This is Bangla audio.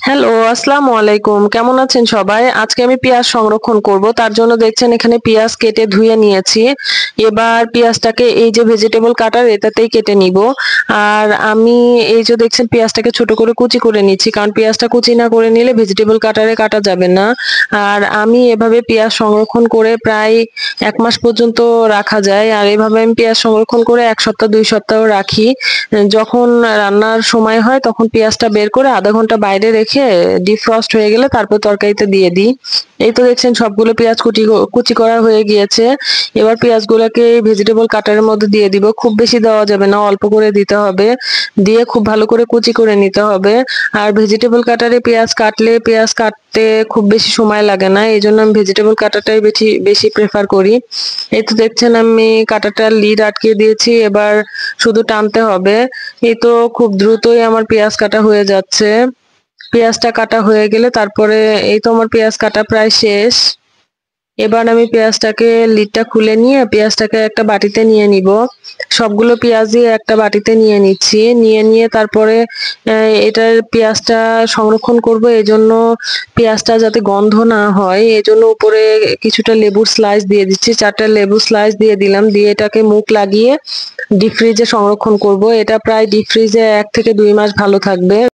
হ্যালো, আসসালামু আলাইকুম। কেমন আছেন সবাই? আজকে আমি পেঁয়াজ সংরক্ষণ করব। তার জন্য দেখছেন এখানে পেঁয়াজ কেটে ধুয়ে নিয়েছি। এবার পেঁয়াজটাকে এই যে ভেজিটেবল কাটার এটাতেই কেটে নিব। আর আমি এই যে দেখছেন পেঁয়াজটাকে ছোট করে কুচি করে নিচ্ছি। কারণ পেঁয়াজটা কুচি না করে নিলে ভেজিটেবল কাটারে কাটা যাবে না। আর আমি এভাবে পেঁয়াজ সংরক্ষণ করে প্রায় ১ মাস পর্যন্ত রাখা যায়। আর এভাবে আমি পেঁয়াজ সংরক্ষণ করে ১ সপ্তাহ ২ সপ্তাহ রাখি। যখন রান্নার সময় হয় তখন পেঁয়াজটা বের করে ০.৫ ঘন্টা বাইরে রেখে ডিফ্রস্ট হয়ে গেলে তারপর তরকারিতে দিয়ে দিই। এই তো দেখছেন সবগুলো পেঁয়াজ কুচি করা হয়ে গিয়েছে। এবার পেঁয়াজগুলোকে ভেজিটেবল কাটারের মধ্যে দিয়ে দিব। খুব বেশি দেওয়া যাবে না, অল্প করে দিতে হবে। দিয়ে খুব ভালো করে কুচি করে নিতে হবে। আর ভেজিটেবল কাটারে পেঁয়াজ কাটতে খুব বেশি সময় লাগে না। এজন্য আমি ভেজিটেবল কাটারটাই বেশি বেশি প্রেফার করি। এই তো দেখছেন আমি কাঁটাটার লিড আটকে দিয়েছি। এবার শুধু টানতে হবে। এই তো খুব দ্রুতই আমার পেঁয়াজ কাটা হয়ে যাচ্ছে। পেঁয়াজটা কাটা হয়ে গেলে তারপরে এই তো আমার পেঁয়াজ কাটা প্রায় শেষ। এবার আমি পেঁয়াজটাকে লিডটা খুলে নিয়ে পেঁয়াজটাকে একটা বাটিতে নিয়ে নিব। সবগুলো পেঁয়াজই একটা বাটিতে নিয়ে নিচ্ছি। নিয়ে তারপরে এটার পেঁয়াজটা সংরক্ষণ করব, এজন্য পেঁয়াজটা যাতে গন্ধ না হয় এজন্য উপরে কিছুটা লেবুর স্লাইস দিয়ে দিচ্ছি। ৪ টা লেবুর স্লাইস দিয়ে দিলাম। দিয়ে এটাকে মুখ লাগিয়ে ডিপ ফ্রিজে সংরক্ষণ করব। এটা প্রায় ডিপ ফ্রিজে ১ থেকে ২ মাস ভালো থাকবে।